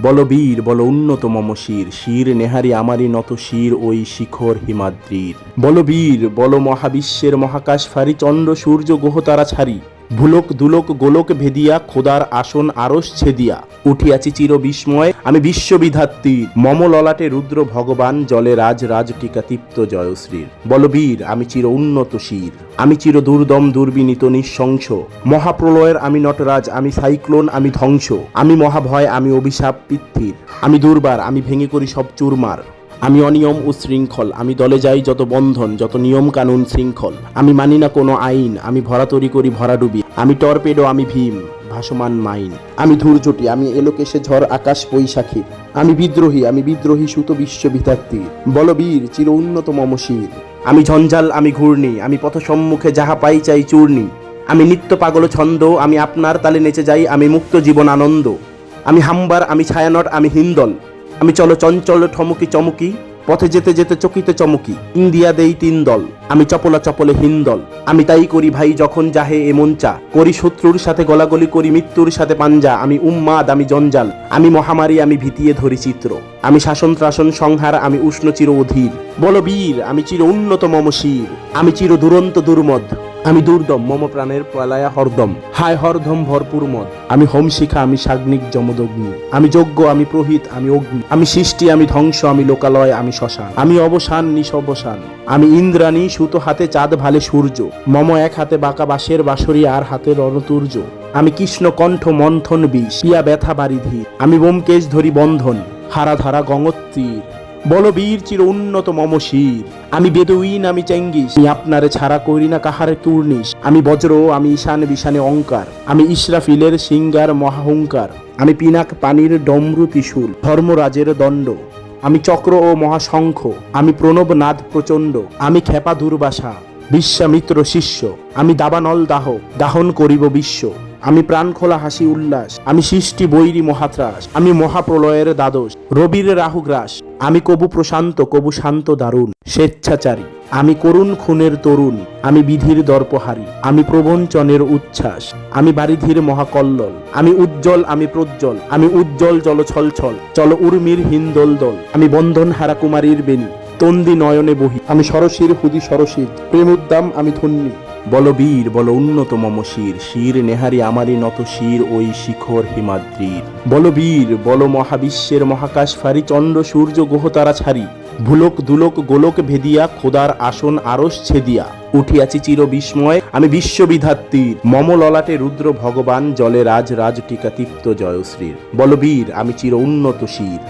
বলবীর বল উন্নত মম শির, শির নেহারি আমারই নত শির ওই শিখর হিমাদ্রির। বলবীর বল মহাবিশ্বের মহাকাশ ফারি, চন্দ্র সূর্য গ্রহ তারা ছাড়ি, ভুলক দুলক গোলক ভেদিয়া খোদার আসন আরস ছেদিয়া উঠিয়াছি চির বিস্ময় আমি বিশ্ববিধাত্রী। মম ললাটে রুদ্র ভগবান, জলে রাজ রাজ টিকা তৃপ্ত জয়শ্রীর। বলবীর আমি চির উন্নত শির, আমি চির দুর্দম দুর্বিনীত নিঃশংস, মহাপ্রলয়ের আমি নটরাজ, আমি সাইক্লোন, আমি ধ্বংস, আমি মহাভয়, আমি অভিশাপ পৃথ্বীর, আমি দুর্বার, আমি ভেঙে করি সব চুরমার, আমি অনিয়ম ও শৃঙ্খল, আমি দলে যাই যত বন্ধন, যত নিয়ম কানুন শৃঙ্খল, আমি মানি না কোনো আইন, আমি ভরাতরি করি ভরাডুবি, আমি টর্পেডো, আমি ভীম ভাসমান মাইন, আমি ধূর্যটি, আমি এলোকেশে ঝড় আকাশ বৈশাখী, আমি বিদ্রোহী সুত বিশ্ববিধাত্রী। বলবীর চির উন্নত মম শির, আমি ঝঞ্ঝাল, আমি ঘূর্ণি, আমি পথ সম্মুখে যাহা পাই চাই চূর্ণি, আমি নিত্য পাগল ছন্দ, আমি আপনার তালে নেচে যাই, আমি মুক্ত জীবন আনন্দ, আমি হাম্বার, আমি ছায়ানট, আমি হিন্দল, আমি চলো চঞ্চল ঠমকি চমকি, পথে যেতে যেতে চকিতে চমকি, ইন্ডিয়া দেই তিন দল, আমি চপলা চপলে হিন্দল, আমি তাই করি ভাই যখন যাহে এ মঞ্চা, করি শত্রুর সাথে গলাগলি, করি মৃত্যুর সাথে পাঞ্জা, আমি উম্মাদ, আমি জঞ্জাল, আমি মহামারী, আমি ভীতিয়ে ধরি চিত্র, আমি শাসন ত্রাসন সংহার, আমি উষ্ণ চির অধীর। বলবীর আমি চির উন্নত মম শির, আমি চির দুরন্ত দুর্মদ, আমি দুর্দম মম প্রাণের প্রলয়া হরদম, হায় হরদম ভরপুর মদ, আমি হোম শিখা, আমি সাগ্নিক যমদগ্নি, আমি যজ্ঞ, আমি প্রহিত, আমি অগ্নি, আমি সৃষ্টি, আমি ধ্বংস, আমি লোকালয়, আমি শ্মশান, আমি অবসান নিঃসবসান, আমি ইন্দ্রাণী, সুতো হাতে চাঁদ ভালে সূর্য, মম এক হাতে বাঁকা বাঁশের বাঁশরি, আর হাতে রণতুর্য, আমি কৃষ্ণ কণ্ঠ মন্থন বিষ, পিয়া ব্যথা বারিধি, আমি ব্যোমকেশ ধরি বন্ধন, হারা ধারা গঙ্গোত্তীর। বলবীর চির উন্নত মম শির, আমি বেদুইন, আমি চেঙ্গিস, আমি আপনারে ছাড়া করি না কাহার কুর্নিশ, আমি বজ্র, আমি ঈশান বিশানে অঙ্কার, আমি ইসরাফিলের সিঙ্গার মহাহুঙ্কার, আমি পিনাক পানির ডমরু ত্রিশূল ধর্মরাজের দণ্ড, আমি চক্র ও মহাশঙ্খ, আমি প্রণব নাদ প্রচণ্ড, আমি খেপা দুর্বাসা বিশ্বামিত্র শিষ্য, আমি দাবানল দাহ দাহন করিব বিশ্ব, আমি প্রাণ খোলা হাসি উল্লাস, আমি সৃষ্টি বৈরী মহাত্রাস, আমি মহাপ্রলয়ের দ্বাদশ রবির রাহুগ্রাস, আমি কবু প্রশান্ত কবু শান্ত দারুণ স্বেচ্ছাচারী, আমি করুণ খুনের তরুণ, আমি বিধির দর্পহারী, আমি প্রবঞ্চনের উচ্ছ্বাস, আমি বারিধির মহাকল্লোল, আমি উজ্জ্বল, আমি প্রজ্জ্বল, আমি উজ্জ্বল জল ছল ছল চল উর্মির হিন্দোল দল, আমি বন্ধন হারা কুমারীর বেণী তন্দি নয়নে বহি, আমি সরসীর হুদি সরসীর প্রেম উদ্দাম, আমি ধন্যী। বলবীর বল উন্নত মম শির, শির নেহারি আমারই নত শির ওই শিখর হিমাদ্রির। বলবীর বল মহাবিশ্বের মহাকাশ ফারি, চন্দ্র সূর্য গ্রহ তারা ছাড়ি, ভুলক দুলক গোলক ভেদিয়া খোদার আসন আরস ছেদিয়া উঠিয়াছি চির বিস্ময় আমি বিশ্ববিধাত্রীর। মম ললাটে রুদ্র ভগবান, জলে রাজ রাজ টিকা তৃপ্ত জয়শ্রীর। বলবীর আমি চির উন্নত শির।